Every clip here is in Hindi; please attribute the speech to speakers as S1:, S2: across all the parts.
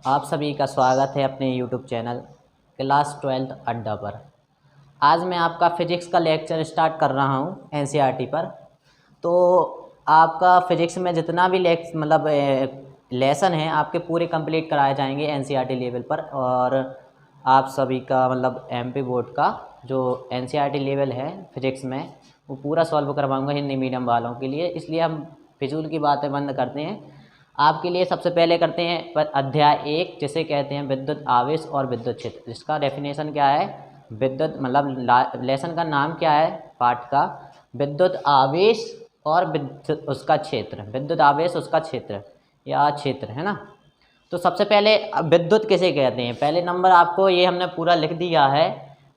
S1: आप सभी का स्वागत है अपने YouTube चैनल क्लास 12th अड्डा पर। आज मैं आपका फ़िज़िक्स का लेक्चर स्टार्ट कर रहा हूँ NCERT पर। तो आपका फ़िज़िक्स में जितना भी लेसन है आपके पूरे कंप्लीट कराए जाएंगे NCERT लेवल पर। और आप सभी का MP बोर्ड का जो NCERT लेवल है फ़िज़िक्स में वो पूरा सॉल्व करवाऊँगा हिंदी मीडियम वालों के लिए। इसलिए हम फिजूल की बातें बंद करते हैं। आपके लिए सबसे पहले करते हैं अध्याय 1 जिसे कहते हैं विद्युत आवेश और विद्युत क्षेत्र। इसका डेफिनेशन क्या है? विद्युत लेसन का नाम क्या है पाठ का? विद्युत आवेश और विद्युत उसका क्षेत्र, विद्युत आवेश उसका क्षेत्र या क्षेत्र, है ना। तो सबसे पहले विद्युत किसे कहते हैं? पहले नंबर आपको ये हमने पूरा लिख दिया है।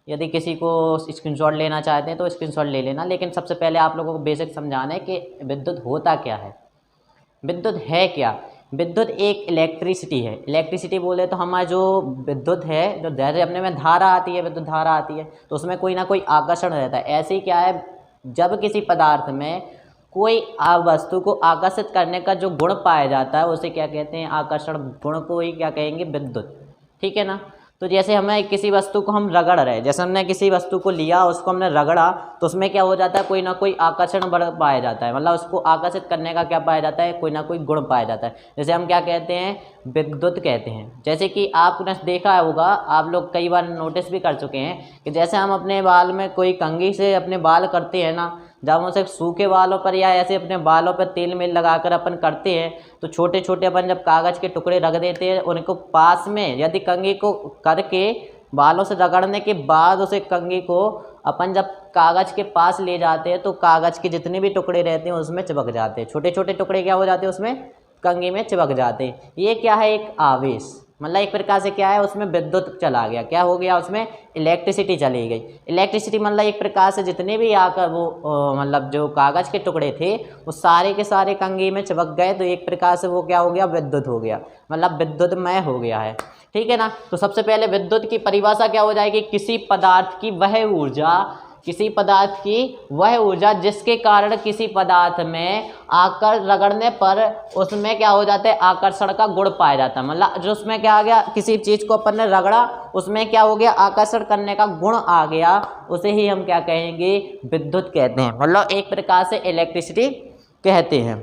S1: यदि किसी को स्क्रीनशॉट लेना चाहते हैं तो स्क्रीनशॉट ले लेना, लेकिन सबसे पहले आप लोगों को बेसिक समझाना है कि विद्युत होता क्या है, विद्युत है क्या। विद्युत एक इलेक्ट्रिसिटी है। इलेक्ट्रिसिटी बोले तो हमारा जो विद्युत है, जो जैसे अपने में धारा आती है, विद्युत धारा आती है, तो उसमें कोई ना कोई आकर्षण रहता है। ऐसे ही क्या है, जब किसी पदार्थ में कोई वस्तु को आकर्षित करने का जो गुण पाया जाता है उसे क्या कहते हैं? आकर्षण गुण को ही क्या कहेंगे? विद्युत। ठीक है ना। तो जैसे हमें किसी वस्तु को हम रगड़ रहे हैं, जैसे हमने किसी वस्तु को लिया, उसको हमने रगड़ा, तो उसमें क्या हो जाता है? कोई ना कोई आकर्षण बल पाया जाता है, उसको आकर्षित करने का क्या पाया जाता है? कोई ना कोई गुण पाया जाता है। जैसे हम क्या कहते हैं? विद्युत कहते हैं। जैसे कि आपने देखा होगा, आप लोग कई बार नोटिस भी कर चुके हैं कि जैसे हम अपने बाल में कोई कंघी से अपने बाल करते हैं ना, जब हम उसे सूखे बालों पर या ऐसे अपने बालों पर तेल मेल लगाकर अपन करते हैं, तो छोटे छोटे अपन जब कागज़ के टुकड़े रख देते हैं, उनको पास में यदि कंघी को करके बालों से रगड़ने के बाद उसे कंघी को अपन जब कागज़ के पास ले जाते हैं तो कागज़ के जितने भी टुकड़े रहते हैं उसमें चिपक जाते हैं। छोटे छोटे टुकड़े क्या हो जाते हैं? उसमें कंघी में चिपक जाते हैं। ये क्या है? एक आवेश। एक प्रकार से क्या है, उसमें विद्युत चला गया। क्या हो गया? उसमें इलेक्ट्रिसिटी चली गई। इलेक्ट्रिसिटी एक प्रकार से जितने भी आकर वो जो कागज़ के टुकड़े थे वो सारे के सारे कंघी में चिपक गए, तो एक प्रकार से वो क्या हो गया? विद्युत हो गया, विद्युतमय हो गया है। ठीक है ना। तो सबसे पहले विद्युत की परिभाषा क्या हो जाएगी? किसी पदार्थ की वह ऊर्जा, किसी पदार्थ की वह ऊर्जा जिसके कारण किसी पदार्थ में आकर रगड़ने पर उसमें क्या हो जाता है? आकर्षण का गुण पाया जाता है। जो उसमें क्या आ गया? किसी चीज़ को अपन ने रगड़ा, उसमें क्या हो गया? आकर्षण करने का गुण आ गया, उसे ही हम क्या कहेंगे? विद्युत कहते हैं। एक प्रकार से इलेक्ट्रिसिटी कहते हैं।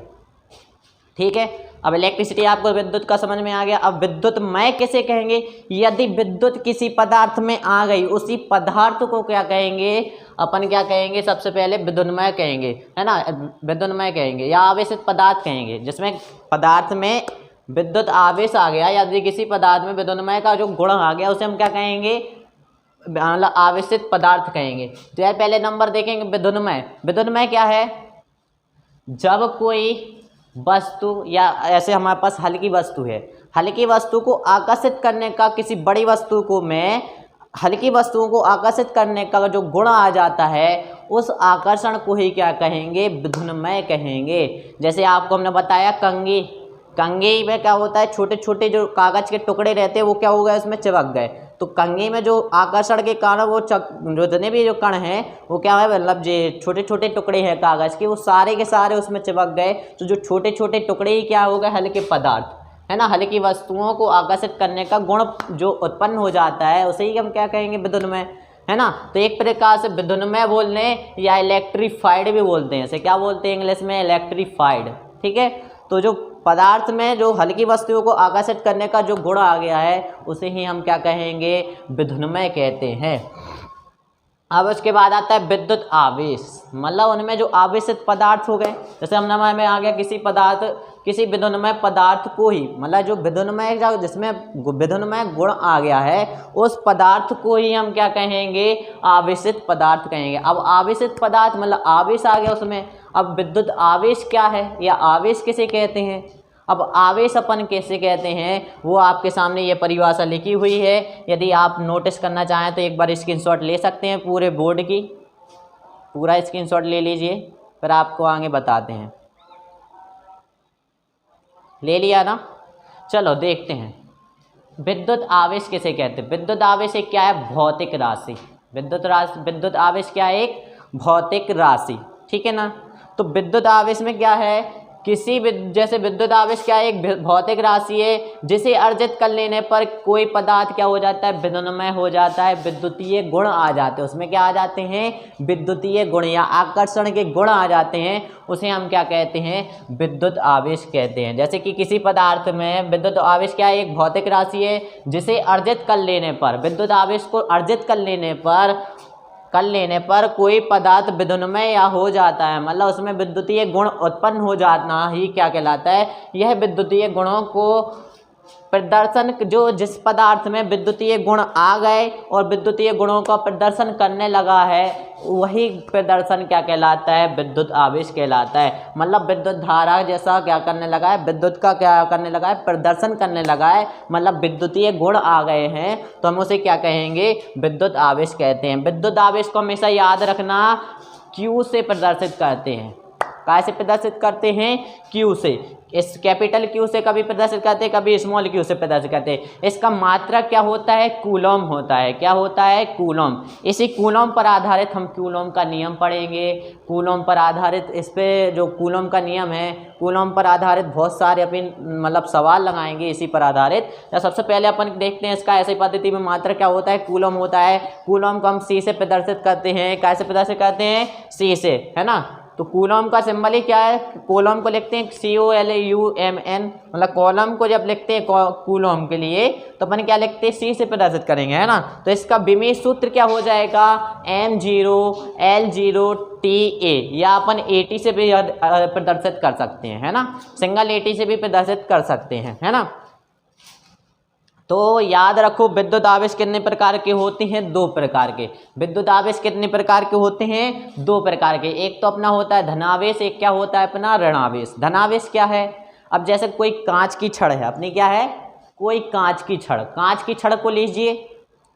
S1: ठीक है। अब इलेक्ट्रिसिटी आपको विद्युत का समझ में आ गया। अब विद्युतमय किसे कहेंगे? यदि विद्युत किसी पदार्थ में आ गई, उसी पदार्थ को क्या कहेंगे? अपन क्या कहेंगे? सबसे पहले विद्युन्मय कहेंगे, है ना। विद्युन्मय कहेंगे या आवेशित पदार्थ कहेंगे, जिसमें पदार्थ में विद्युत आवेश आ गया। यदि किसी पदार्थ में विद्युन्मय का जो गुण आ गया उसे हम क्या कहेंगे? आवेशित पदार्थ कहेंगे। तो पहले नंबर देखेंगे विद्युन्मय। विद्युन्मय क्या है? जब कोई वस्तु या ऐसे हमारे पास हल्की वस्तु है, हल्की वस्तु को आकर्षित करने का, किसी बड़ी वस्तु को में हल्की वस्तुओं को आकर्षित करने का जो गुण आ जाता है, उस आकर्षण को ही क्या कहेंगे? विद्युन्मय कहेंगे। जैसे आपको हमने बताया कंघी, कंघी में क्या होता है? छोटे छोटे जो कागज़ के टुकड़े रहते हैं वो क्या हो गए? उसमें चिपक गए। तो कंघी में जो आकर्षण के कारण वो जो जितने भी जो कण हैं वो क्या है? जो छोटे छोटे टुकड़े हैं कागज़ के, वो सारे के सारे उसमें चिपक गए। तो जो छोटे छोटे टुकड़े ही क्या हो गए? हल्के पदार्थ, है ना। हल्की वस्तुओं को आकर्षित करने का गुण जो उत्पन्न हो जाता है उसे ही हम क्या कहेंगे? विद्युन्मय, है ना। तो एक प्रकार से विद्युन्मय बोलने या इलेक्ट्रीफाइड भी बोलते हैं। इसे क्या बोलते हैं इंग्लिश में? इलेक्ट्रीफाइड। ठीक है। तो जो पदार्थ में जो हल्की वस्तुओं को आकर्षित करने का जो गुण आ गया है उसे ही हम क्या कहेंगे? विद्युन्मय कहते हैं। अब उसके बाद आता है विद्युत आवेश। उनमें जो आवेशित पदार्थ हो गए, जैसे हमने में आ गया किसी पदार्थ, किसी विद्युन्मय पदार्थ को ही जो विद्युन्मय जिसमें विद्युन्मय गुण आ गया है उस पदार्थ को ही हम क्या कहेंगे? आवेशित पदार्थ कहेंगे। अब आवेशित पदार्थ आवेश आ गया उसमें। अब विद्युत आवेश क्या है या आवेश किसे कहते हैं? अब आवेश अपन कैसे कहते हैं वो आपके सामने ये परिभाषा लिखी हुई है। यदि आप नोटिस करना चाहें तो एक बार स्क्रीनशॉट ले सकते हैं पूरे बोर्ड की, पूरा स्क्रीनशॉट ले लीजिए, फिर आपको आगे बताते हैं। ले लिया ना? चलो देखते हैं विद्युत आवेश किसे कहते हैं। विद्युत आवेश एक क्या है? भौतिक राशि। विद्युत आवेश क्या है? एक भौतिक राशि। ठीक है ना। तो विद्युत आवेश में क्या है जैसे विद्युत आवेश क्या है, एक भौतिक राशि है जिसे अर्जित कर लेने पर कोई पदार्थ क्या हो जाता है, विद्युन्मय हो जाता है, विद्युतीय गुण आ जाते हैं, उसमें क्या आ जाते हैं, विद्युतीय गुण या आकर्षण के गुण आ जाते हैं, उसे हम क्या कहते हैं, विद्युत आवेश कहते हैं। जैसे कि किसी पदार्थ में विद्युत आवेश क्या है, एक भौतिक राशि है जिसे अर्जित कर लेने पर, विद्युत आवेश को अर्जित कर लेने पर कोई पदार्थ विद्युन्मय या हो जाता है, मतलब उसमें विद्युतीय गुण उत्पन्न हो जाना ही क्या कहलाता है, यह विद्युतीय गुणों को प्रदर्शन, जो जिस पदार्थ में विद्युतीय गुण आ गए और विद्युतीय गुणों का प्रदर्शन करने लगा है, वही प्रदर्शन क्या कहलाता है, विद्युत आवेश कहलाता है। मतलब विद्युत धारा जैसा क्या करने लगा है, विद्युत का क्या करने लगा है, प्रदर्शन करने लगा है, मतलब विद्युतीय गुण आ गए हैं, तो हम उसे क्या कहेंगे, विद्युत आवेश कहते हैं। विद्युत आवेश को हमेशा याद रखना, Q से प्रदर्शित करते हैं। कैसे प्रदर्शित करते हैं, Q से, इस कैपिटल Q से कभी प्रदर्शित करते हैं, कभी स्मॉल q से प्रदर्शित करते हैं। इसका मात्रक क्या होता है, कूलम होता है। क्या होता है, कूलम। इसी कूलम पर आधारित हम कूलम का नियम पढ़ेंगे। कूलम पर आधारित, इस पे जो कूलम का नियम है, कूलम पर आधारित बहुत सारे अपन मतलब सवाल लगाएंगे इसी पर आधारित। तो सबसे पहले अपन देखते हैं इसका ऐसी पद्धति में मात्रक क्या होता है, कूलम होता है। कूलम को हम C से प्रदर्शित करते हैं। कैसे प्रदर्शित करते हैं, C से, है ना। तो कूलम का सिंबल ही क्या है, कॉलम को लिखते हैं COLUMN, मतलब कॉलम को जब लिखते हैं कूलम के लिए तो अपन क्या लिखते हैं, C से प्रदर्शित करेंगे, है ना। तो इसका विमेय सूत्र क्या हो जाएगा, M0L0TA, या अपन AT से भी प्रदर्शित कर सकते हैं, है ना, सिंगल AT से भी प्रदर्शित कर सकते हैं, है ना। तो याद रखो, विद्युत आवेश कितने प्रकार के होते हैं, 2 प्रकार के। विद्युत आवेश कितने प्रकार के होते हैं, 2 प्रकार के। एक तो अपना होता है धनावेश, एक क्या होता है अपना ऋणावेश। धनावेश क्या है, अब जैसे कोई कांच की छड़ है अपनी, क्या है, कोई कांच की छड़ को लीजिए,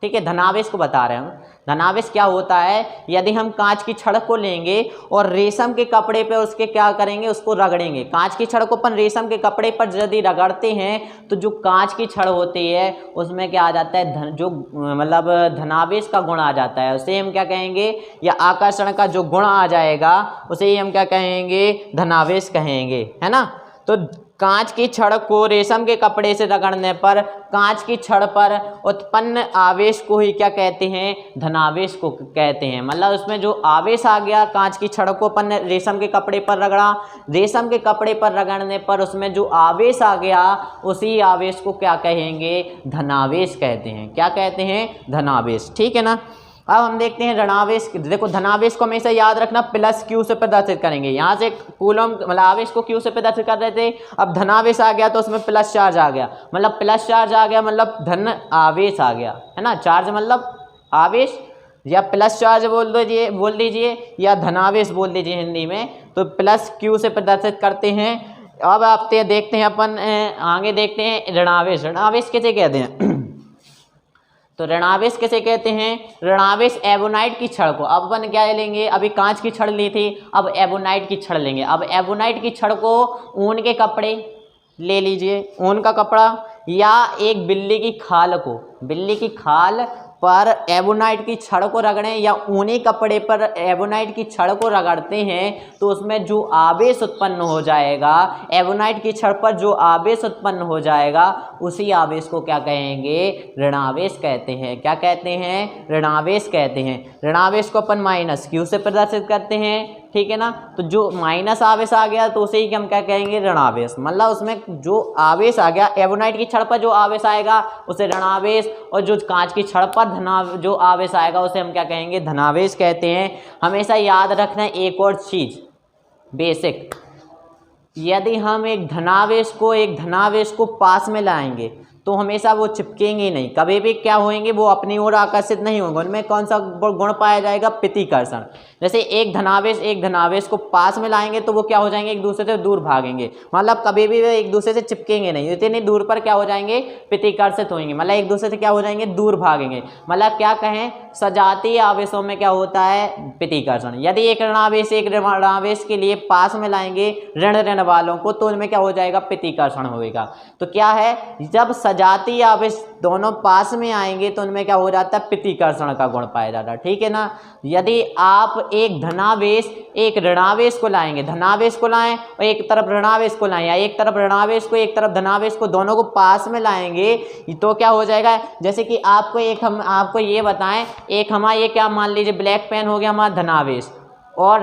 S1: ठीक है, धनावेश को बता रहे हैं हम। धनावेश क्या होता है, यदि हम कांच की छड़ को लेंगे और रेशम के कपड़े पे उसके क्या करेंगे, उसको रगड़ेंगे। कांच की छड़ को अपन रेशम के कपड़े पर यदि रगड़ते हैं तो जो कांच की छड़ होती है उसमें क्या आ जाता है, जो मतलब धनावेश का गुण आ जाता है, उसे हम क्या कहेंगे, या आकर्षण का जो गुण आ जाएगा उसे ही हम क्या कहेंगे, धनावेश कहेंगे, है ना। तो कांच की छड़ को रेशम के कपड़े से रगड़ने पर कांच की छड़ पर उत्पन्न आवेश को ही क्या कहते हैं, धनावेश को कहते हैं। मतलब उसमें जो आवेश आ गया, कांच की छड़ को अपन रेशम के कपड़े पर रगड़ा, रेशम के कपड़े पर रगड़ने पर उसमें जो आवेश आ गया, उसी आवेश को क्या कहेंगे, धनावेश कहते हैं। क्या कहते हैं, धनावेश, ठीक है ना। अब हम देखते हैं ऋणावेश। देखो धनावेश को हमेशा याद रखना, प्लस Q से प्रदर्शित करेंगे। यहाँ से कूलम मतलब आवेश को Q से प्रदर्शित कर रहे थे, अब धनावेश आ गया तो उसमें प्लस चार्ज आ गया, मतलब प्लस चार्ज आ गया मतलब धन आवेश आ गया, है ना। चार्ज मतलब आवेश, या प्लस चार्ज बोल दीजिए या धनावेश बोल दीजिए हिंदी में। तो प्लस Q से प्रदर्शित करते हैं। अब आप देखते हैं अपन आगे देखते हैं ऋणावेश। ऋणावेश किसे कहते हैं, तो ऋणावेश किसे कहते हैं, ऋणावेश एबोनाइट की छड़ को, अब अपन क्या लेंगे, अभी कांच की छड़ ली थी, अब एबोनाइट की छड़ लेंगे। अब एबोनाइट की छड़ को ऊन के कपड़े ले लीजिए, ऊन का कपड़ा, या एक बिल्ली की खाल को, बिल्ली की खाल पर एबोनाइट की छड़ को रगड़ें, या ऊनी कपड़े पर एबोनाइट की छड़ को रगड़ते हैं तो उसमें जो आवेश उत्पन्न हो जाएगा, एबोनाइट की छड़ पर जो आवेश उत्पन्न हो जाएगा, उसी आवेश को क्या कहेंगे, ऋणावेश कहते हैं। क्या कहते हैं, ऋणावेश कहते हैं। ऋणावेश को अपन माइनस Q से प्रदर्शित करते हैं, ठीक है ना। तो जो माइनस आवेश आ गया तो उसे ही हम क्या कहेंगे, ऋणावेश। मतलब उसमें जो आवेश आ गया, एबोनाइट की छड़ पर जो आवेश आएगा उसे ऋणावेश, और जो कांच की छड़ पर जो आवेश आएगा उसे हम क्या कहेंगे, धनावेश कहते हैं। हमेशा याद रखना एक और चीज बेसिक, यदि हम एक धनावेश को पास में लाएंगे तो हमेशा वो चिपकेंगे नहीं, कभी भी क्या होंगे, वो अपनी ओर आकर्षित नहीं होंगे। उनमें कौन सा गुण पाया जाएगा, प्रतिकर्षण। जैसे एक धनावेश को पास में लाएंगे तो वो क्या हो जाएंगे, एक दूसरे से दूर भागेंगे, मतलब कभी भी वे एक दूसरे से चिपकेंगे नहीं, इतनी दूर पर क्या हो जाएंगे, प्रतिकर्षित होंगे, मतलब एक दूसरे से क्या हो जाएंगे, दूर भागेंगे। मतलब क्या कहें, सजातीय आवेशों में क्या होता है, प्रतिकर्षण। यदि एक ऋणावेश के लिए पास में लाएंगे ऋण वालों को तो उनमें क्या हो जाएगा, प्रतिकर्षण होगा। तो क्या है, जब सजातीय आवेश दोनों पास में आएंगे तो उनमें क्या हो जाता है, प्रतिकर्षण का गुण पाया जाता है। ठीक है ना। यदि आप एक धनावेश एक ऋणावेश को लाएंगे, धनावेश को लाएं और एक तरफ ऋणावेश को लाएं, या एक तरफ ऋणावेश को एक तरफ धनावेश को, दोनों को पास में लाएंगे तो क्या हो जाएगा, जैसे कि हम आपको ये बताएं, एक हमारा ये क्या मान लीजिए ब्लैक पेन हो गया हमारा धनावेश और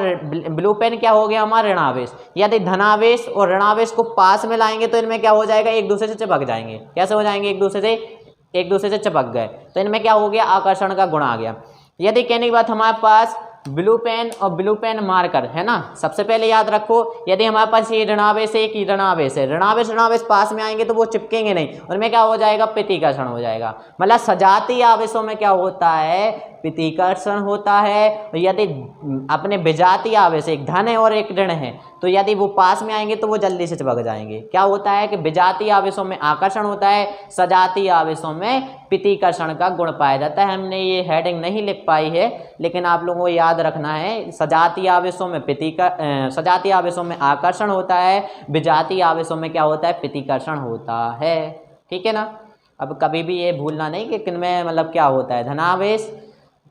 S1: ब्लू पेन क्या हो गया हमारा ऋणावेश। यदि धनावेश और ऋणावेश को पास में लाएंगे तो इनमें क्या हो जाएगा, एक दूसरे से चिपक जाएंगे। कैसे हो जाएंगे, एक दूसरे से चिपक गए तो इनमें क्या हो गया, आकर्षण का गुण आ गया। यदि कहने की बात हमारे पास ब्लू पेन और ब्लू पेन मार्कर है ना, सबसे पहले याद रखो, यदि हमारे पास ये ऋणावेश है, एक ऋणावेश है, ऋणावेश पास में आएंगे तो वो चिपकेंगे नहीं, उनमें क्या हो जाएगा, प्रतिकर्षण हो जाएगा। मतलब सजातीय आवेशों में क्या होता है, प्रतिकर्षण होता है। यदि अपने विजातीय आवेश एक धन है और एक ऋण है तो यदि वो पास में आएंगे तो वो जल्दी से चिपक जाएंगे। क्या होता है कि विजातीय आवेशों में आकर्षण होता है, सजातीय आवेशों में प्रतिकर्षण का गुण पाया जाता है। हमने ये हेडिंग नहीं लिख पाई है लेकिन आप लोगों को याद रखना है, सजातीय आवेशों में आकर्षण होता है, विजातीय आवेशों में क्या होता है, प्रतिकर्षण होता है। ठीक है ना। अब कभी भी ये भूलना नहीं कि किनमें मतलब क्या होता है, धनावेश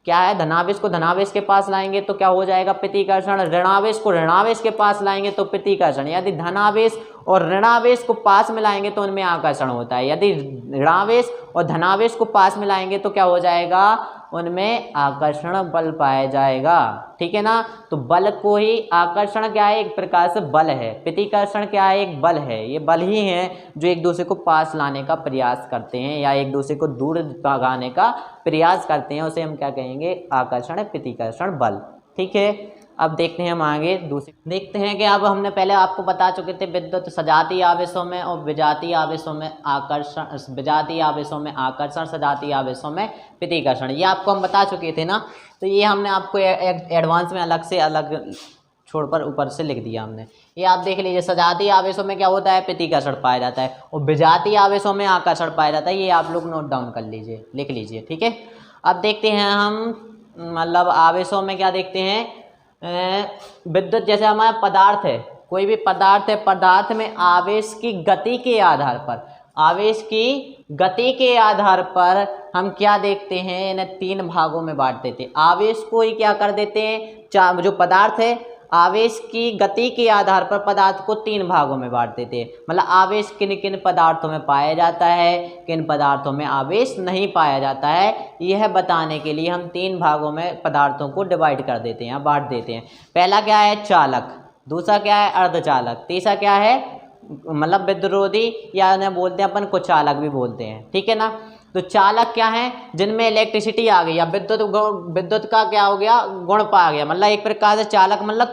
S1: क्या है, धनावेश को धनावेश के पास लाएंगे तो क्या हो जाएगा, प्रतिकर्षण, ऋणावेश को ऋणावेश के पास लाएंगे तो प्रतिकर्षण। यदि धनावेश और ऋणावेश को पास में लाएंगे तो उनमें आकर्षण होता है। यदि ऋणावेश और धनावेश को पास में लाएंगे तो क्या हो जाएगा, उनमें आकर्षण बल पाया जाएगा। ठीक है ना। तो बल को ही, आकर्षण क्या है, एक प्रकार से बल है, प्रतिकर्षण क्या है, एक बल है। ये बल ही हैं जो एक दूसरे को पास लाने का प्रयास करते हैं या एक दूसरे को दूर भगाने का प्रयास करते हैं, उसे हम क्या कहेंगे, आकर्षण, प्रतिकर्षण बल। ठीक है। अब देखते हैं हम आगे दूसरे, देखते हैं कि अब हमने पहले आपको बता चुके थे विद्युत सजातीय आवेशों में और विजातीय आवेशों में आकर्षण, विजातीय आवेशों में आकर्षण, सजातीय आवेशों में प्रतिकर्षण, ये आपको हम बता चुके थे ना। तो ये हमने आपको एडवांस में अलग छोड़कर ऊपर से लिख दिया हमने। ये आप देख लीजिए, सजातीय आवेशों में क्या होता है, प्रतिकर्षण पाया जाता है और विजातीय आवेशों में आकर्षण पाया जाता है। ये आप लोग नोट डाउन कर लीजिए, लिख लीजिए। ठीक है। अब देखते हैं हम मतलब आवेशों में क्या देखते हैं, विद्युत जैसे हमारा पदार्थ है, कोई भी पदार्थ है, पदार्थ में आवेश की गति के आधार पर, आवेश की गति के आधार पर हम क्या देखते हैं, इन्हें तीन भागों में बांट देते हैं। आवेश को ही क्या कर देते हैं, जो पदार्थ है आवेश की गति के आधार पर पदार्थ को तीन भागों में बांट देते हैं। मतलब आवेश किन किन पदार्थों में पाया जाता है, किन पदार्थों में आवेश नहीं पाया जाता है, यह बताने के लिए हम तीन भागों में पदार्थों को डिवाइड कर देते हैं, बांट देते हैं। पहला क्या है, चालक, दूसरा क्या है, अर्धचालक, तीसरा क्या है, मतलब विद्युतरोधी या उन्हें बोलते हैं अपन कुछ चालक भी बोलते हैं। ठीक है ना। तो चालक क्या है, जिनमें इलेक्ट्रिसिटी आ गई या विद्युत का क्या हो गया, गुण पा गया। मतलब एक प्रकार से चालक मतलब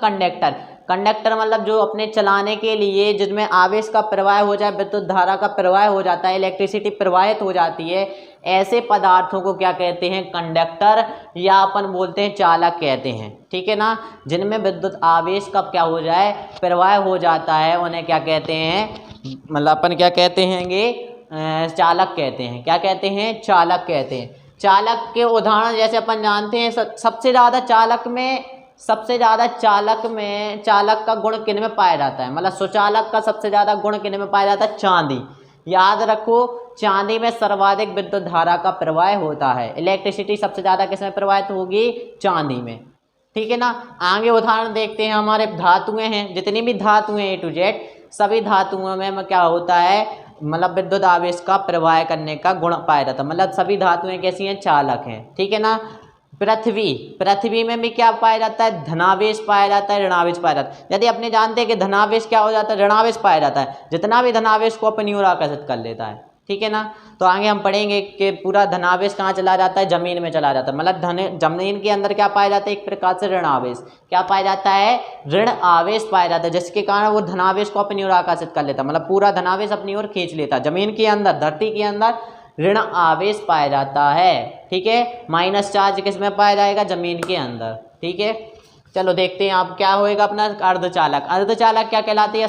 S1: कंडक्टर मतलब जो अपने चलाने के लिए, जिनमें आवेश का प्रवाह हो जाए, विद्युत धारा का प्रवाह हो जाता है, इलेक्ट्रिसिटी प्रवाहित हो जाती है, ऐसे पदार्थों को क्या कहते हैं, कंडक्टर या अपन बोलते हैं चालक कहते हैं। ठीक है ना। जिनमें विद्युत आवेश का क्या हो जाए, प्रवाह हो जाता है, उन्हें क्या कहते हैं, मतलब अपन क्या कहते हैं, चालक कहते हैं। क्या कहते हैं, चालक कहते हैं। चालक के उदाहरण जैसे अपन जानते हैं, सबसे ज़्यादा चालक का गुण किन में पाया जाता है, मतलब सुचालक का सबसे ज़्यादा गुण किन में पाया जाता है, चांदी। याद रखो, चांदी में सर्वाधिक विद्युत धारा का प्रवाह होता है। इलेक्ट्रिसिटी सबसे ज़्यादा किसमें प्रवाहित होगी, चांदी में। ठीक है ना। आगे उदाहरण देखते हैं, हमारे धातुएं हैं, जितनी भी धातुएं A to Z, सभी धातुओं में क्या होता है, मतलब विद्युत आवेश का प्रवाह करने का गुण पाया जाता है। मतलब सभी धातुएं कैसी हैं, चालक हैं। ठीक है ना। पृथ्वी में भी क्या पाया जाता है, धनावेश पाया जाता है, ऋणावेश पाया जाता है। यदि अपने जानते हैं कि धनावेश क्या हो जाता है, ऋणावेश पाया जाता है, जितना भी धनावेश को अपनी ओर आकर्षित कर लेता है। ठीक है ना। तो आगे हम पढ़ेंगे कि पूरा धनावेश कहाँ चला जाता है, जमीन में चला जाता है। मतलब जमीन के अंदर क्या पाया जाता है, एक प्रकार से ऋण आवेश क्या पाया जाता है, ऋण आवेश पाया जाता है, जिसके कारण वो धनावेश को अपनी ओर आकर्षित कर लेता है। मतलब पूरा धनावेश अपनी ओर खींच लेता है। जमीन के अंदर, धरती के अंदर ऋण आवेश पाया जाता है। ठीक है। माइनस चार्ज किस में पाया जाएगा, जमीन के अंदर। ठीक है। चलो देखते हैं आप क्या होएगा अपना अर्धचालक क्या कहलाते हैं,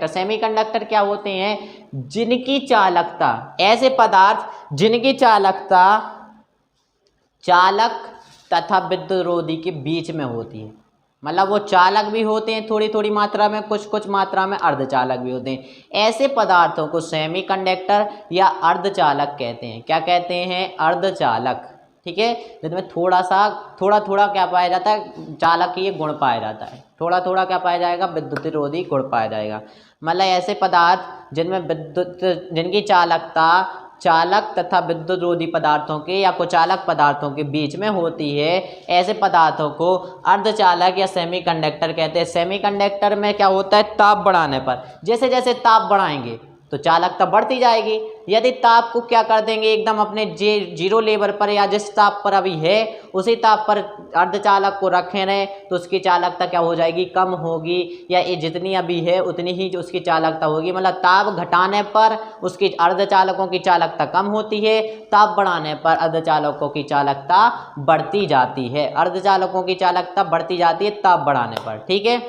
S1: सेमीकंडक्टर क्या होते हैं, जिनकी चालकता, ऐसे पदार्थ जिनकी चालकता चालक तथा विद्युतरोधी के बीच में होती है। मतलब वो चालक भी होते हैं थोड़ी थोड़ी मात्रा में, कुछ कुछ मात्रा में अर्धचालक भी होते हैं। ऐसे पदार्थों को सेमीकंडक्टर या अर्धचालक कहते हैं। क्या कहते हैं? अर्धचालक। ठीक है, जिसमें थोड़ा थोड़ा क्या पाया जाता है? चालकीय गुण पाया जाता है। थोड़ा थोड़ा क्या पाया जाएगा? विद्युतरोधी गुण पाया जाएगा। मतलब ऐसे पदार्थ जिनकी चालकता चालक तथा विद्युतरोधी पदार्थों के या कुचालक पदार्थों के बीच में होती है, ऐसे पदार्थों को अर्धचालक या सेमीकंडक्टर कहते हैं। सेमीकंडक्टर में क्या होता है? ताप बढ़ाने पर, जैसे जैसे ताप बढ़ाएंगे तो चालकता बढ़ती जाएगी। यदि ताप को क्या कर देंगे? एकदम अपने जीरो लेवल पर या जिस ताप पर अभी है उसी ताप पर अर्धचालक को रखे रहे तो उसकी चालकता क्या हो जाएगी? कम होगी, या ये जितनी अभी है उतनी ही जो उसकी चालकता होगी। मतलब ताप घटाने पर उसकी अर्धचालकों की चालकता कम होती है, ताप बढ़ाने पर अर्धचालकों की चालकता बढ़ती जाती है। अर्धचालकों की चालकता बढ़ती जाती है ताप बढ़ाने पर। ठीक है,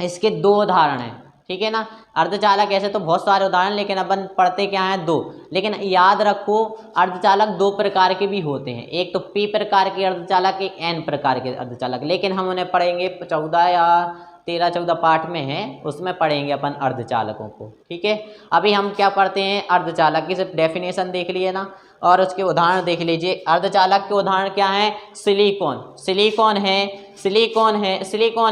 S1: इसके दो उदाहरण हैं। ठीक है ना, अर्धचालक ऐसे तो बहुत सारे उदाहरण, लेकिन अपन पढ़ते क्या हैं? दो। लेकिन याद रखो अर्धचालक दो प्रकार के भी होते हैं, एक तो पी प्रकार के अर्धचालक, एक एन प्रकार के अर्धचालक। लेकिन हम उन्हें पढ़ेंगे 14 या 13-14 पाठ में है, उसमें पढ़ेंगे अपन अर्धचालकों को। ठीक है, अभी हम क्या पढ़ते हैं? अर्धचालक की सिर्फ डेफिनेशन देख लिए ना, और उसके उदाहरण देख लीजिए। अर्धचालक के उदाहरण क्या हैं? सिलिकॉन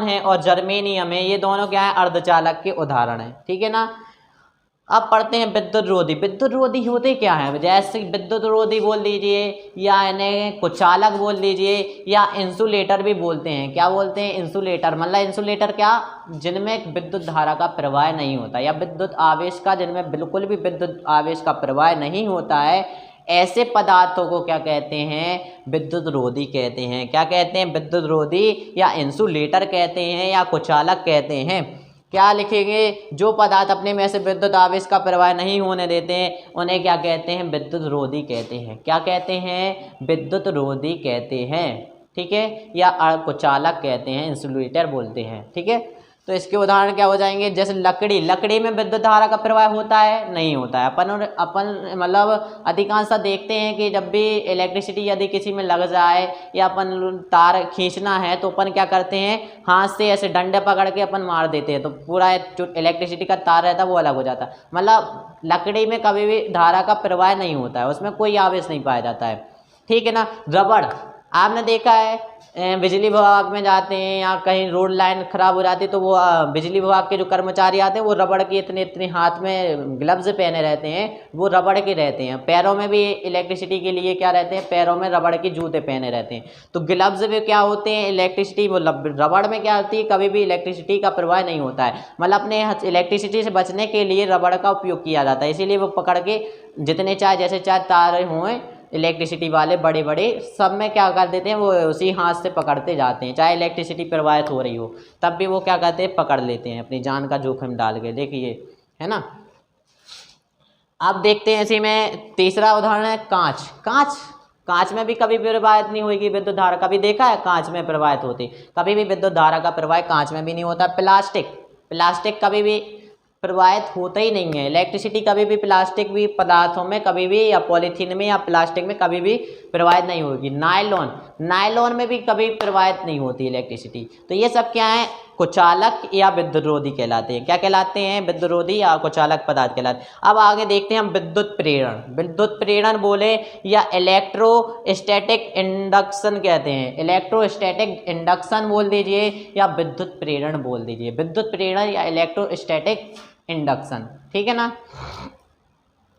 S1: है और जर्मेनियम है। ये दोनों क्या है? अर्धचालक के उदाहरण हैं। ठीक है ना। अब पढ़ते हैं विद्युतरोधी। विद्युतरोधी होते क्या है? जैसे विद्युतरोधी बोल दीजिए, या इन्हें कुचालक बोल दीजिए, या इंसुलेटर भी बोलते हैं। क्या बोलते हैं? इंसुलेटर। मतलब इंसुलेटर क्या? जिनमें विद्युत धारा का प्रवाह नहीं होता, या विद्युत आवेश का, जिनमें बिल्कुल भी विद्युत आवेश का प्रवाह नहीं होता है, ऐसे पदार्थों को क्या कहते हैं? विद्युतरोधी कहते हैं। क्या कहते हैं? विद्युतरोधी या इंसुलेटर कहते हैं, या कुचालक कहते हैं। क्या लिखेंगे? जो पदार्थ अपने में से विद्युत आवेश का प्रवाह नहीं होने देते हैं उन्हें क्या कहते हैं? विद्युतरोधी कहते हैं। क्या कहते हैं? विद्युतरोधी कहते हैं। ठीक है, या कुचालक कहते हैं, इंसुलेटर बोलते हैं। ठीक है, तो इसके उदाहरण क्या हो जाएंगे? जैसे लकड़ी में विद्युत धारा का प्रवाह होता है? नहीं होता है। अपन मतलब अधिकांशतः देखते हैं कि जब भी इलेक्ट्रिसिटी यदि किसी में लग जाए या अपन तार खींचना है तो अपन क्या करते हैं? हाथ से ऐसे डंडे पकड़ के अपन मार देते हैं, तो पूरा जो इलेक्ट्रिसिटी का तार रहता है वो अलग हो जाता है। मतलब लकड़ी में कभी भी धारा का प्रवाह नहीं होता है, उसमें कोई आवेश नहीं पाया जाता है। ठीक है ना। रबड़, आपने देखा है बिजली विभाग में जाते हैं या कहीं रोड लाइन खराब हो जाती है तो वो बिजली विभाग के जो कर्मचारी आते हैं वो रबड़ के इतने हाथ में ग्लव्स पहने रहते हैं, वो रबड़ के रहते हैं। पैरों में भी इलेक्ट्रिसिटी के लिए क्या रहते हैं? पैरों में रबड़ के जूते पहने रहते हैं। तो ग्लव्स में क्या होते हैं? इलेक्ट्रिसिटी, रबड़ में क्या होती है? कभी भी इलेक्ट्रिसिटी का प्रवाह नहीं होता है। मतलब अपने इलेक्ट्रिसिटी से बचने के लिए रबड़ का उपयोग किया जाता है, इसीलिए वो पकड़ के जितने चाहे जैसे चाहे तार हों इलेक्ट्रिसिटी वाले बड़े बड़े, सब में क्या कर देते हैं? वो उसी हाथ से पकड़ते जाते हैं, चाहे इलेक्ट्रिसिटी प्रवाहित हो रही हो तब भी वो क्या करते हैं? पकड़ लेते हैं, अपनी जान का जोखिम डाल के। देखिए, है ना। अब देखते हैं इसी में तीसरा उदाहरण है कांच में भी कभी प्रवाहित नहीं होगी विद्युत धारा। कभी देखा है कांच में प्रवाहित होती? कभी भी विद्युत धारा का प्रवाह कांच में भी नहीं होता। प्लास्टिक कभी भी प्रवाहित होता ही नहीं है। इलेक्ट्रिसिटी कभी भी प्लास्टिक भी पदार्थों में कभी भी, या पॉलीथीन में या प्लास्टिक में कभी भी प्रवाहित नहीं होगी। नायलॉन में भी कभी प्रवाहित नहीं होती इलेक्ट्रिसिटी। तो ये सब क्या है? कुचालक या विद्युतरोधी कहलाते हैं। क्या कहलाते हैं? विद्युतरोधी या कुचालक पदार्थ कहलाते हैं। अब आगे देखते हैं हम विद्युत प्रेरण बोले या इलेक्ट्रोस्टैटिक इंडक्शन कहते हैं। इलेक्ट्रोस्टैटिक इंडक्शन बोल दीजिए या विद्युत प्रेरण बोल दीजिए। विद्युत प्रेरण या इलेक्ट्रोस्टैटिक इंडक्शन। ठीक है ना।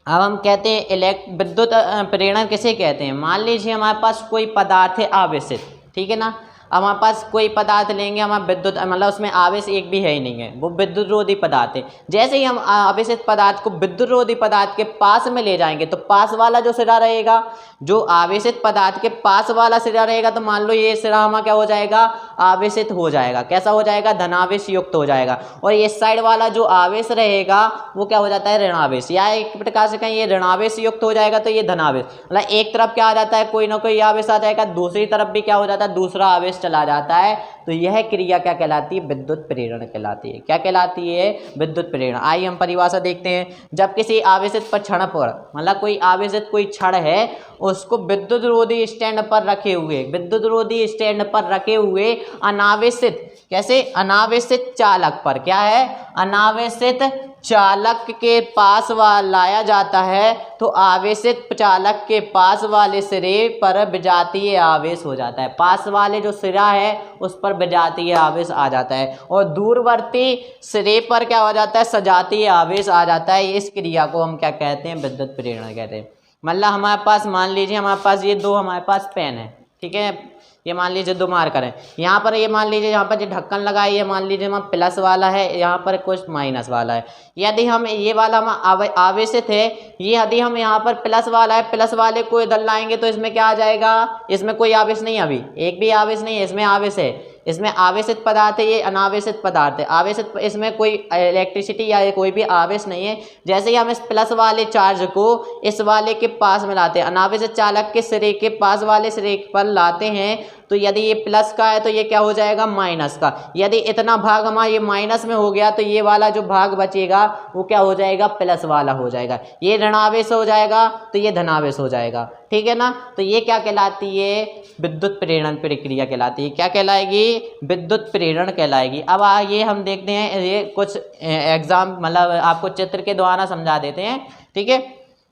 S1: अब हम कहते हैं विद्युत प्रेरण किसे कहते हैं? मान लीजिए हमारे पास कोई पदार्थ है आवेशित। ठीक है ना। अब हमारे पास कोई पदार्थ लेंगे, हमारा विद्युत मतलब उसमें आवेश एक भी है ही नहीं है, वो विद्युतरोधी पदार्थ है। जैसे ही हम आवेशित पदार्थ को विद्युतरोधी पदार्थ के पास में ले जाएंगे तो पास वाला जो सिरा रहेगा, जो आवेशित पदार्थ के पास वाला सिरा रहेगा, तो मान लो ये सिरा हमारा क्या हो जाएगा? आवेशित हो जाएगा। कैसा हो जाएगा? धनावेश युक्त हो जाएगा। और ये साइड वाला जो आवेश रहेगा वो क्या हो जाता है? ऋणावेश। या एक प्रकार से कहीं ये ऋणावेश युक्त हो जाएगा तो ये धनावेश। मतलब एक तरफ क्या आ जाता है? कोई ना कोई आवेश आ जाएगा, दूसरी तरफ भी क्या हो जाता है? दूसरा आवेश चला जाता है। तो यह क्रिया क्या कहलाती है? विद्युत प्रेरण कहलाती है। क्या कहलाती है? विद्युत प्रेरण। आइए हम परिभाषा देखते हैं। जब किसी आवेशित पर क्षण पर, मतलब कोई आवेशित कोई क्षण है, उसको विद्युत रोधी स्टैंड पर रखे हुए, विद्युत रोधी स्टैंड पर रखे हुए अनावेशित, कैसे? अनावेशित चालक पर, क्या है? अनावेशित चालक के पास लाया जाता है, तो आवेशित चालक के पास वाले सिरे पर विजातीय आवेश हो जाता है। पास वाले जो सिरा है उस पर विजातीय आवेश आ जाता है, और दूरवर्ती सिरे पर क्या हो जाता है? सजातीय आवेश आ जाता है। इस क्रिया को हम क्या कहते हैं? विद्युत प्रेरण कहते हैं। मतलब हमारे पास, मान लीजिए हमारे पास ये दो हमारे पास पेन है, ठीक है, ये मान लीजिए दो मार्कर है, यहाँ पर ये मान लीजिए यहाँ पर जो ढक्कन लगा है, ये मान लीजिए हम प्लस वाला है, यहाँ पर कुछ माइनस वाला है। यदि हम ये वाला हम आवेशित है, ये यदि हम यहाँ पर प्लस वाला है, प्लस वाले को इधर लाएंगे तो इसमें क्या आ जाएगा? इसमें कोई आवेश नहीं है, अभी एक भी आवेश नहीं है, इसमें आवेश है। इसमें आवेशित पदार्थ है, ये अनावेशित पदार्थ है। आवेशित, इसमें कोई इलेक्ट्रिसिटी या कोई भी आवेश नहीं है। जैसे ही हम इस प्लस वाले चार्ज को इस वाले के पास में लाते हैं, अनावेशित चालक के सिरे के पास वाले सिरे पर लाते हैं, तो यदि ये प्लस का है तो ये क्या हो जाएगा? माइनस का। यदि इतना भाग हमारा ये माइनस में हो गया तो ये वाला जो भाग बचेगा वो क्या हो जाएगा? प्लस वाला हो जाएगा। ये ऋणावेश हो जाएगा तो ये धनावेश हो जाएगा, ठीक है ना। तो ये क्या कहलाती है? विद्युत प्रेरण प्रक्रिया कहलाती है। क्या कहलाएगी? विद्युत प्रेरण कहलाएगी। अब आइए हम देखते हैं, ये कुछ एग्जाम मतलब आपको चित्र के द्वारा समझा देते हैं, ठीक है।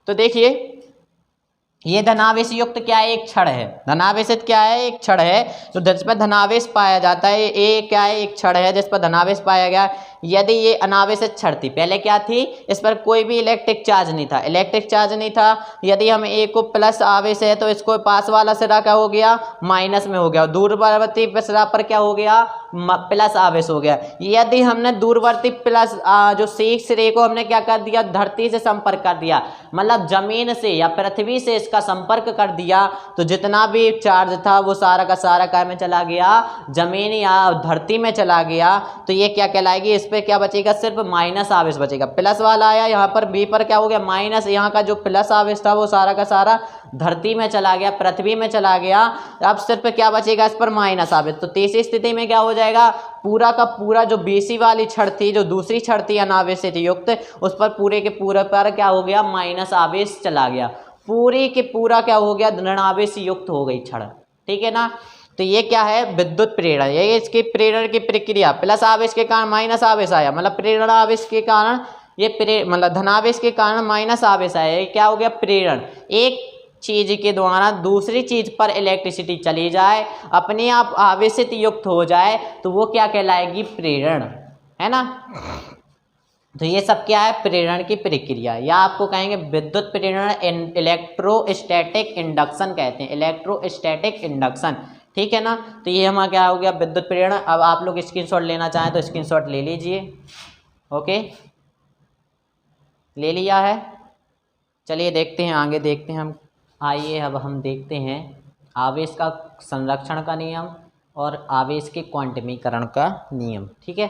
S1: तो देखिए, ये धनावेश युक्त क्या है? एक क्षण है। धनावेशित क्या है? एक क्षण है, तो जिस पर धनावेश पाया जाता है। ये क्या है? एक क्षण है जिस पर धनावेश पाया गया। यदि ये अनावेशित क्षण थी, पहले क्या थी? इस पर कोई भी इलेक्ट्रिक चार्ज नहीं था, इलेक्ट्रिक चार्ज नहीं था। यदि हम ए को प्लस आवेश है तो इसको पास वाला सिरा क्या हो गया? माइनस में हो गया। दूरवर्ती सिरा पर क्या हो गया? प्लस आवेश हो गया। यदि हमने दूरवर्ती प्लस जो शेष सिरे को हमने क्या कर दिया? धरती से संपर्क कर दिया, मतलब जमीन से या पृथ्वी से इसका संपर्क कर दिया, तो जितना भी चार्ज था वो सारा का सारा क्या में चला गया? जमीन या धरती में चला गया। तो ये क्या कहलाएगी? इस पे क्या बचेगा? सिर्फ माइनस आवेश बचेगा। प्लस वाला आया, यहाँ पर बी पर क्या हो गया? माइनस। यहाँ का जो प्लस आवेश था वो सारा का सारा धरती में चला गया, पृथ्वी में चला गया। अब सिर्फ क्या बचेगा? इस पर माइनस आवेश। तो तीसरी स्थिति में क्या हो जाएगा? पूरा का पूरा जो बीसी वाली छड़ थी, जो दूसरी छड़ थी अनावेशित युक्त, उस पर पूरे के पूरे पर क्या हो गया? माइनस आवेश चला गया। पूरी के पूरा क्या हो गया? ऋणावेश युक्त हो गई छड़, ठीक है ना। तो ये क्या है? विद्युत प्रेरण। ये इसकी प्रेरण की प्रक्रिया। प्लस आवेश के कारण माइनस आवेश आया, मतलब प्रेरण आवेश के कारण ये मतलब धनावेश के कारण माइनस आवेश आया, ये क्या हो गया? प्रेरण। एक चीज के द्वारा दूसरी चीज पर इलेक्ट्रिसिटी चली जाए, अपने आप आवेशित युक्त हो जाए, तो वो क्या कहलाएगी? प्रेरण, है ना। तो ये सब क्या है? प्रेरण की प्रक्रिया, या आपको कहेंगे विद्युत प्रेरण, इलेक्ट्रोस्टैटिक इंडक्शन कहते हैं, इलेक्ट्रोस्टैटिक इंडक्शन, ठीक है ना। तो ये हमारा क्या हो गया? विद्युत प्रेरण। अब आप लोग स्क्रीनशॉट लेना चाहें तो स्क्रीनशॉट ले लीजिए। ओके, ले लिया है। चलिए देखते हैं, आगे देखते हैं हम। आइए अब हम देखते हैं आवेश का संरक्षण का नियम और आवेश के क्वांटमीकरण का नियम, ठीक है।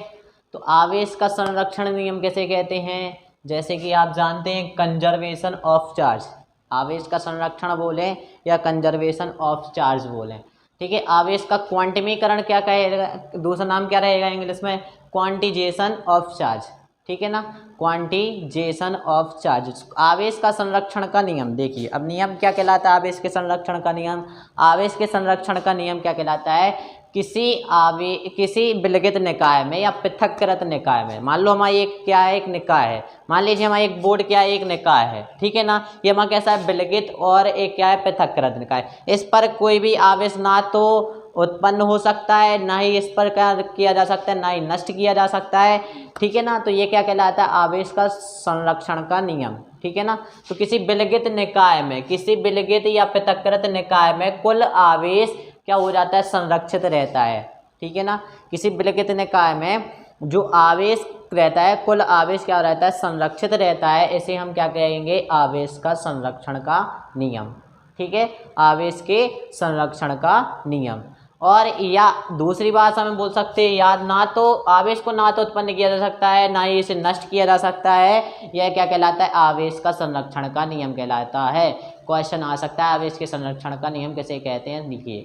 S1: तो आवेश का संरक्षण नियम कैसे कहते हैं? जैसे कि आप जानते हैं कंजर्वेशन ऑफ चार्ज। आवेश का संरक्षण बोलें या कंजर्वेशन ऑफ चार्ज बोलें, ठीक है। आवेश का क्वांटमीकरण क्या कहेगा? दूसरा नाम क्या रहेगा इंग्लिश में? क्वांटिजेशन ऑफ चार्ज, ठीक है ना। Quantisation of charge. आवेश का संरक्षण का नियम देखिए, अब नियम क्या कहलाता है? आवेश के संरक्षण का नियम, आवेश के संरक्षण का नियम क्या कहलाता है? किसी विलगित निकाय में या पृथक्कृत निकाय में, मान लो हमारा एक क्या है? एक निकाय है। मान लीजिए हमारा एक बोर्ड क्या है? एक निकाय है, ठीक है ना। ये हमारा कैसा है? विलगित, और एक क्या है? पृथक्कृत निकाय। इस पर कोई भी आवेश ना तो उत्पन्न हो सकता है, ना ही इस पर क्या किया जा सकता है, ना ही नष्ट किया जा सकता है, ठीक है ना। तो ये क्या कहलाता है? आवेश का संरक्षण का नियम, ठीक है ना। तो किसी विलगित निकाय में, किसी विलगित या पृथक्कृत निकाय में कुल आवेश क्या हो जाता है? संरक्षित रहता है, ठीक है ना। किसी विलगित निकाय में जो आवेश रहता है, कुल आवेश क्या रहता है? संरक्षित रहता है। इसे हम क्या कहेंगे? आवेश का संरक्षण का नियम, ठीक है। आवेश के संरक्षण का नियम। और या दूसरी भाषा में बोल सकते हैं, या ना तो आवेश को ना तो उत्पन्न किया जा सकता है, ना ही इसे नष्ट किया जा सकता है। यह क्या कहलाता है? आवेश का संरक्षण का नियम कहलाता है। क्वेश्चन आ सकता है आवेश के संरक्षण का नियम कैसे कहते हैं, लिखिए,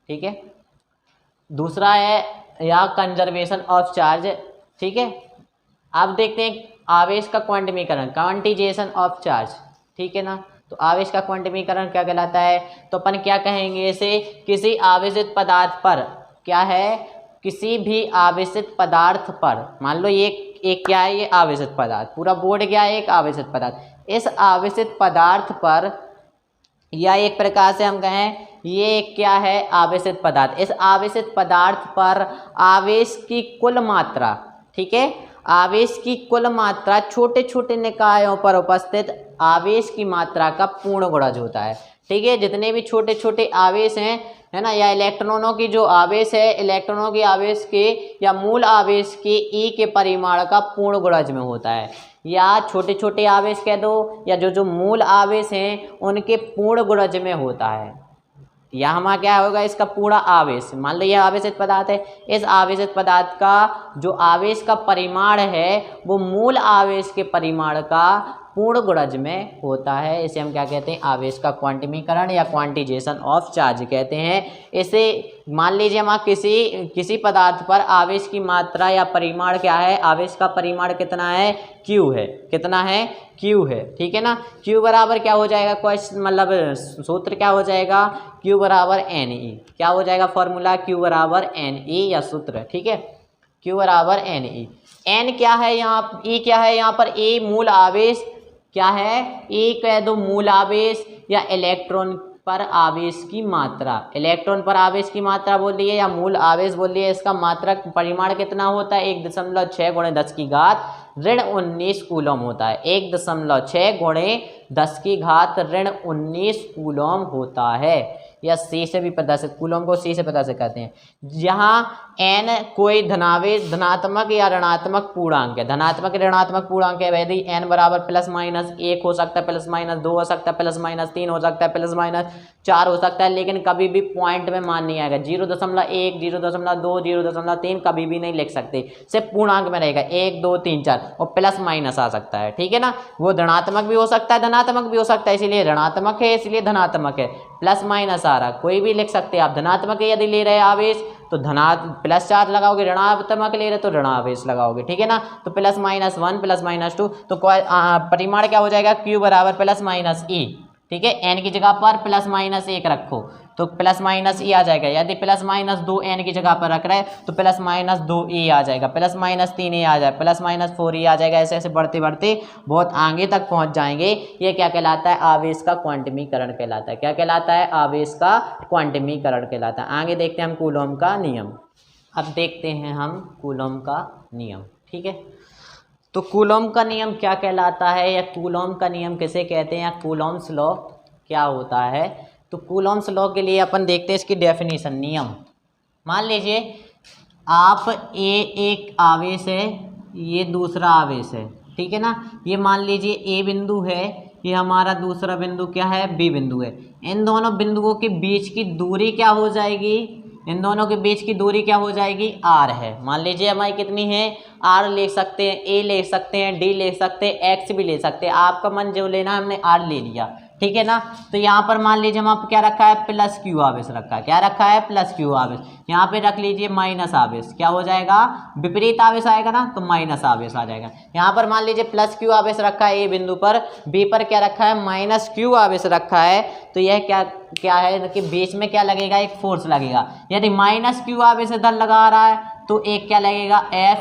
S1: ठीक है। दूसरा है या कंजर्वेशन ऑफ चार्ज। ठीक है, अब देखते हैं आवेश का क्वांटमीकरण, क्वांटिजेशन ऑफ चार्ज। ठीक है ना, तो आवेश का क्वांटमीकरण क्या कहलाता है? तो अपन क्या कहेंगे इसे, किसी आवेशित पदार्थ पर, क्या है, किसी भी आवेशित पदार्थ पर, मान लो ये एक क्या है, ये आवेशित पदार्थ, पूरा बोर्ड क्या है, एक आवेशित पदार्थ। इस आवेशित पदार्थ पर, या एक प्रकार से हम कहें ये क्या है, आवेशित पदार्थ। इस आवेशित पदार्थ पर आवेश की कुल मात्रा, ठीक है, आवेश की कुल मात्रा छोटे छोटे निकायों पर उपस्थित आवेश की मात्रा का पूर्ण गुणज होता है। ठीक है, जितने भी छोटे छोटे आवेश हैं, है ना, या इलेक्ट्रॉनों की जो आवेश है, इलेक्ट्रॉनों की आवेश के या मूल आवेश के ई के परिमाण का पूर्ण गुणज में होता है, या छोटे छोटे आवेश कह दो, या जो जो मूल आवेश हैं उनके पूर्ण गुणज में होता है। या हमारा क्या होगा, इसका पूरा आवेश, मान लो ये आवेशित पदार्थ है, इस आवेशित पदार्थ का जो आवेश का परिमाण है वो मूल आवेश के परिमाण का पूर्ण गुणज में होता है। इसे हम क्या कहते हैं, आवेश का क्वांटमीकरण या क्वांटिजेशन ऑफ चार्ज कहते हैं। इसे मान लीजिए हम किसी पदार्थ पर आवेश की मात्रा या परिमाण क्या है, आवेश का परिमाण कितना है, Q है, कितना है, Q है। ठीक है ना, Q बराबर क्या हो जाएगा, क्वेश्चन मतलब सूत्र क्या हो जाएगा, Q बराबर NE, क्या हो जाएगा फॉर्मूला, Q बराबर NE या सूत्र। ठीक है, Q बराबर NE। N क्या है यहाँ, E क्या है यहाँ पर, E मूल आवेश, क्या है, E कह दो मूल आवेश, या इलेक्ट्रॉन पर आवेश की मात्रा, इलेक्ट्रॉन पर आवेश की मात्रा बोल रही है या मूल आवेश बोल रही है, इसका मात्रक परिमाण कितना होता है, 1.6 × 10 की घात ऋण 19 कूलम होता है। 1.6 × 10 की घात ऋण 19 कूलम होता है, या सी से भी पता से, कूलम को सी से पता से कहते हैं। जहाँ n कोई धनावेश, धनात्मक या ऋणात्मक पूर्णांक है, धनात्मक ऋणात्मक पूर्णांक है, यदि n बराबर +-1 हो सकता है, +-2 हो सकता है, +-3 हो सकता है, +-4 हो सकता है, लेकिन कभी भी पॉइंट में मान नहीं आएगा। 0.1, 0.2, 0.3 कभी भी नहीं लिख सकते, सिर्फ पूर्णांक में रहेगा 1, 2, 3, 4, और +- आ सकता है। ठीक है ना, वो धनात्मक भी हो सकता है, धनात्मक भी हो सकता है, इसीलिए ऋणात्मक है, इसलिए धनात्मक है, +- आ रहा, कोई भी लिख सकते हैं आप। धनात्मक है यदि ले रहे हैं आवेश तो +4 लगाओगे, ऋणात्मक ले रहे तो ऋणावेश लगाओगे। ठीक है ना, तो +-1 +-2, तो परिमाण क्या हो जाएगा, Q बराबर +-E। ठीक है, n की जगह पर +-1 रखो तो +-E आ जाएगा, यदि +-2 n की जगह पर रख रहे हैं तो +-2E आ जाएगा, +-3E आ जाएगा, +-4E आ जाएगा। ऐसे ऐसे बढ़ते बढ़ते बहुत आगे तक पहुंच जाएंगे। ये क्या कहलाता है, आवेश का क्वांटमीकरण कहलाता है। क्या कहलाता है, आवेश का क्वांटमीकरण कहलाता है। आगे देखते हैं हम कूलॉम का नियम। अब देखते हैं हम कूलॉम का नियम। ठीक है, तो कूलॉम का नियम क्या कहलाता है, या कूलॉम का नियम किसे कहते हैं, या कूलॉम्स लॉ क्या होता है। तो कूलॉम्स लॉ के लिए अपन देखते हैं इसकी डेफिनेशन, नियम। मान लीजिए आप एक आवेश है, ये दूसरा आवेश है, ठीक है ना, ये मान लीजिए ए बिंदु है, ये हमारा दूसरा बिंदु क्या है, बी बिंदु है। इन दोनों बिंदुओं के बीच की दूरी क्या हो जाएगी, इन दोनों के बीच की दूरी क्या हो जाएगी, आर है। मान लीजिए हमारी कितनी है, आर ले सकते हैं, ए ले सकते हैं, डी ले सकते हैं, एक्स भी ले सकते हैं, आपका मन जो लेना, हमने आर ले लिया। ठीक है ना, तो यहाँ पर मान लीजिए हम आप क्या रखा है, +Q आवेश रखा है। क्या रखा है, +Q आवेश। यहाँ पे रख लीजिए माइनस आवेश, क्या हो जाएगा, विपरीत आवेश आएगा ना, तो माइनस आवेश आ जाएगा। यहाँ पर मान लीजिए +Q आवेश रखा है ए बिंदु पर, बी पर क्या रखा है, -Q आवेश रखा है। तो यह क्या है कि बीच में क्या लगेगा, एक फोर्स लगेगा। यदि -Q आवेश इधर लगा रहा है तो एक क्या लगेगा, -F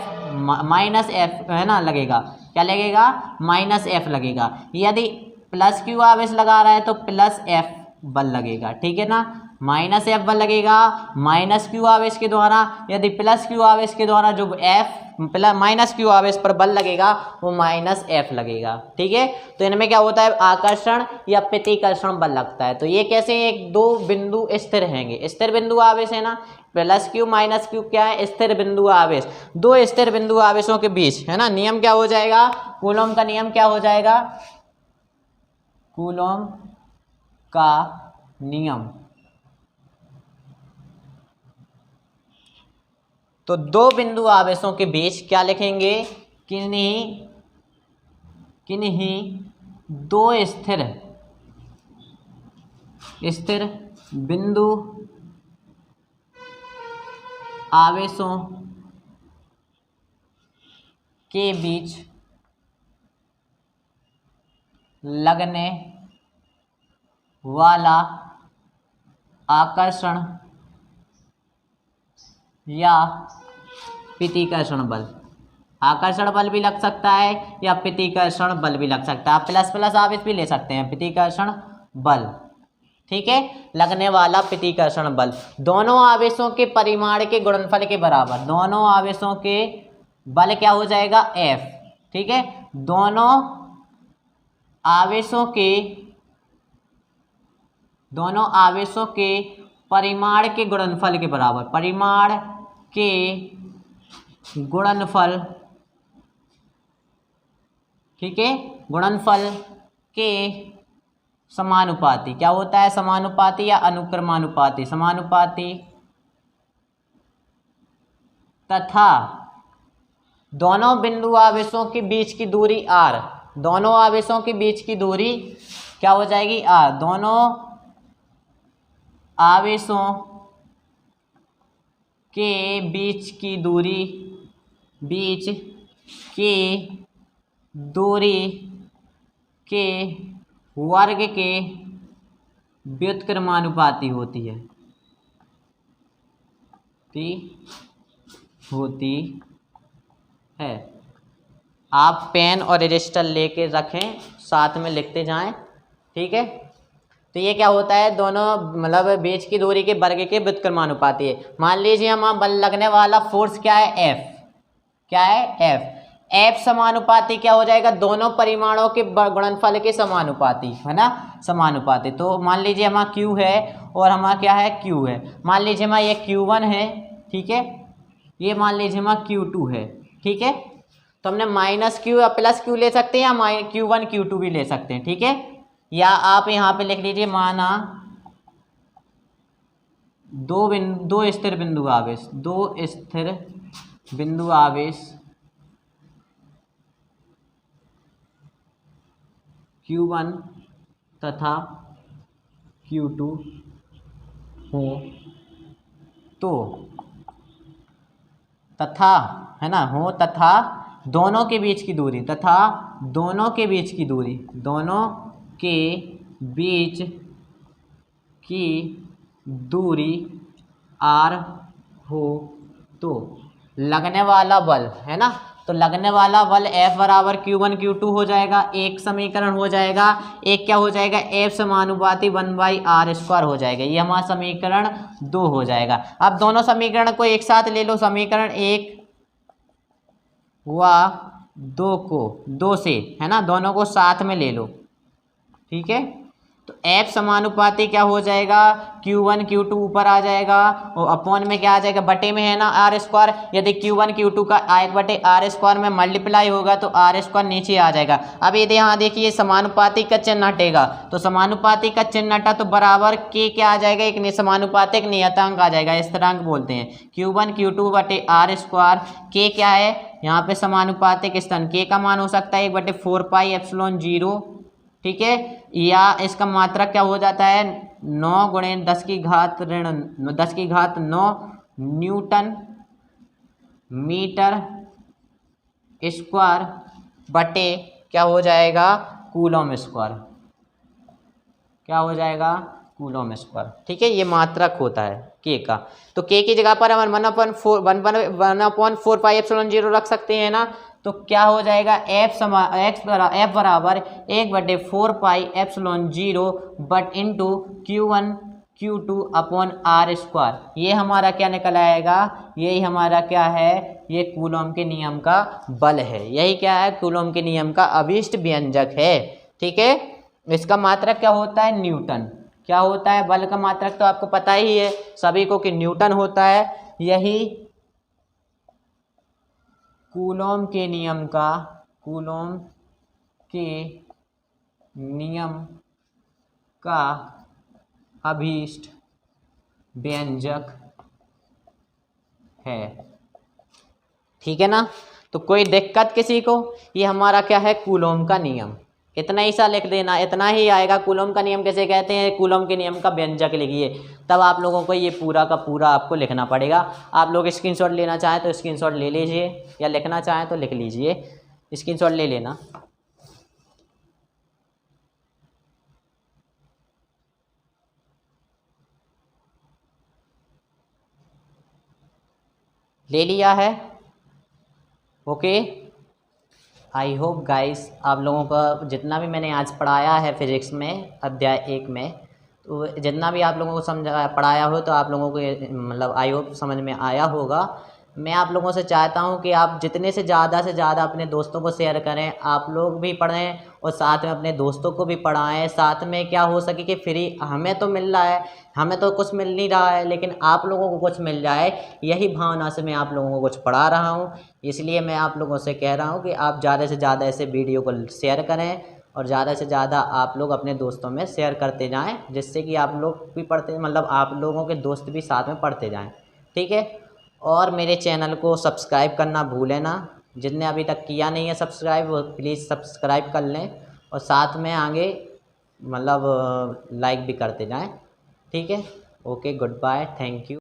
S1: है ना, लगेगा, क्या लगेगा, -F लगेगा। यदि +Q आवेश लगा रहा है तो +F बल लगेगा। ठीक है ना, -F बल लगेगा -Q आवेश के द्वारा। यदि +Q आवेश के द्वारा जो -Q आवेश पर बल लगेगा वो -F लगेगा। ठीक है, तो इनमें क्या होता है, आकर्षण या प्रतिकर्षण बल लगता है। तो ये कैसे, एक दो बिंदु स्थिर हैंगे, स्थिर बिंदु आवेश है ना, +Q -Q क्या है, स्थिर बिंदु आवेश। दो स्थिर बिंदु आवेशों के बीच, है ना, नियम क्या हो जाएगा, कूलॉम का नियम क्या हो जाएगा, कूलॉम का नियम। तो दो बिंदु आवेशों के बीच क्या लिखेंगे, किन्हीं दो स्थिर बिंदु आवेशों के बीच लगने वाला आकर्षण या प्रतिकर्षण बल। आकर्षण बल भी लग सकता है या प्रतिकर्षण बल भी लग सकता है। आप प्लस प्लस आवेश भी ले सकते हैं, प्रतिकर्षण बल। ठीक है, लगने वाला प्रतिकर्षण बल दोनों आवेशों के परिमाण के गुणनफल के बराबर। दोनों आवेशों के बल क्या हो जाएगा, F। ठीक है, दोनों आवेशों के परिमाण के गुणनफल के बराबर। परिमाण के गुणनफल, ठीक है, गुणनफल के समानुपाती। क्या होता है, समानुपाती या अनुक्रमानुपाती। समानुपाती तथा दोनों बिंदु आवेशों के बीच की दूरी r। दोनों आवेशों के बीच की दूरी क्या हो जाएगी, r। दोनों आवेशों के बीच की दूरी के वर्ग के व्युत्क्रमानुपाती होती है। आप पेन और रजिस्टर लेके रखें, साथ में लिखते जाएं। ठीक है, तो ये क्या होता है, दोनों मतलब बीच की दूरी के वर्ग के व्युत्क्रमानुपाती है। मान लीजिए हम बल लगने वाला फोर्स क्या है, F। क्या है, F समानुपाती क्या हो जाएगा, दोनों परिमाणों के गुणनफल के समानुपाती, है ना, समानुपाती। तो मान लीजिए हमारा Q है और हमारा क्या है, Q है। मान लीजिए हमारा ये Q1 है, ठीक है, ये मान लीजिए हमारा Q2 है। ठीक है, तो हमने -Q या +Q ले सकते हैं या Q1 Q2 भी ले सकते हैं। ठीक है, या आप यहाँ पे लिख लीजिए, माना दो स्थिर बिंदु आवेश Q1 तथा Q2 हो तो, तथा, है ना, हो तथा दोनों के बीच की दूरी r हो तो लगने वाला बल, है ना, तो लगने वाला बल F बराबर Q1 Q2 हो जाएगा। एक समीकरण हो जाएगा, एक क्या हो जाएगा, F समानुपाती 1/r² हो जाएगा। ये हमारा समीकरण 2 हो जाएगा। अब दोनों समीकरण को एक साथ ले लो, समीकरण 1 व 2 से, है ना, दोनों को साथ में ले लो। ठीक है, तो F समानुपाती क्या हो जाएगा, Q1 Q2 ऊपर आ जाएगा और अपॉन में क्या आ जाएगा, बटे में, है ना, r²। यदि Q1 Q2 का 1/r² में मल्टीप्लाई होगा तो r² नीचे आ जाएगा। अब यदि यहाँ देखिए समानुपाती का चिन्ह हटेगा, तो समानुपाती का चिन्ह हटा तो बराबर के क्या आ जाएगा, एक समानुपातिक नियतांक आ जाएगा, स्थिरांक बोलते हैं। Q1 Q2 बटे r²। के क्या है, यहाँ पे समानुपातिक स्थान, के का मान हो सकता है 1/4πε0। ठीक है, या इसका मात्रक क्या हो जाता है, 9 × 10⁻⁹ न्यूटन मीटर स्क्वायर बटे क्या हो जाएगा, कूलम स्क्वायर। क्या हो जाएगा, कूलम स्क्वायर। ठीक है, ये मात्रक होता है के का। तो के की जगह पर हम 1/4πε0 रख सकते हैं ना, तो क्या हो जाएगा, F बराबर 1/4πε0 but into Q1 Q2 upon r²। ये हमारा क्या निकल आएगा, यही हमारा क्या है, ये कूलम के नियम का बल है। यही क्या है, कूलम के नियम का अभिष्ट व्यंजक है। ठीक है, इसका मात्रक क्या होता है, न्यूटन। क्या होता है, बल का मात्रक तो आपको पता ही है सभी को कि न्यूटन होता है। यही कूलम के नियम का अभिष्ट व्यंजक है। ठीक है ना, तो कोई दिक्कत किसी को, ये हमारा क्या है, कूलम का नियम। इतना ही सा लिख देना, इतना ही आएगा। कूलम का नियम कैसे कहते हैं, कूलम के नियम का व्यंजक लिखिए, तब आप लोगों को ये पूरा का पूरा आपको लिखना पड़ेगा। आप लोग स्क्रीनशॉट लेना चाहें तो स्क्रीनशॉट ले लीजिए, या लिखना चाहें तो लिख लीजिए, स्क्रीनशॉट ले लेना। ले लिया है? ओके। आई होप गाइस आप लोगों का जितना भी मैंने आज पढ़ाया है फिज़िक्स में अध्याय 1 में, तो जितना भी आप लोगों को समझा पढ़ाया हो तो आप लोगों को मतलब आई होप समझ में आया होगा। मैं आप लोगों से चाहता हूं कि आप जितने से ज़्यादा अपने दोस्तों को शेयर करें, आप लोग भी पढ़ें और साथ में अपने दोस्तों को भी पढ़ाएं। साथ में क्या हो सके कि फ्री हमें तो मिल रहा है, हमें तो कुछ मिल नहीं रहा है, लेकिन आप लोगों को कुछ मिल जाए, यही भावना से मैं आप लोगों को कुछ पढ़ा रहा हूँ। इसलिए मैं आप लोगों से कह रहा हूँ कि आप ज़्यादा से ज़्यादा ऐसे वीडियो को शेयर करें और ज़्यादा से ज़्यादा आप लोग अपने दोस्तों में शेयर करते जाएं, जिससे कि आप लोग भी पढ़ते मतलब आप लोगों के दोस्त भी साथ में पढ़ते जाएं। ठीक है। और मेरे चैनल को सब्सक्राइब करना भूलें ना, जिसने अभी तक किया नहीं है सब्सक्राइब वो प्लीज़ सब्सक्राइब कर लें, और साथ में आगे मतलब लाइक भी करते जाएं। ठीक है। Okay, good bye, thank you.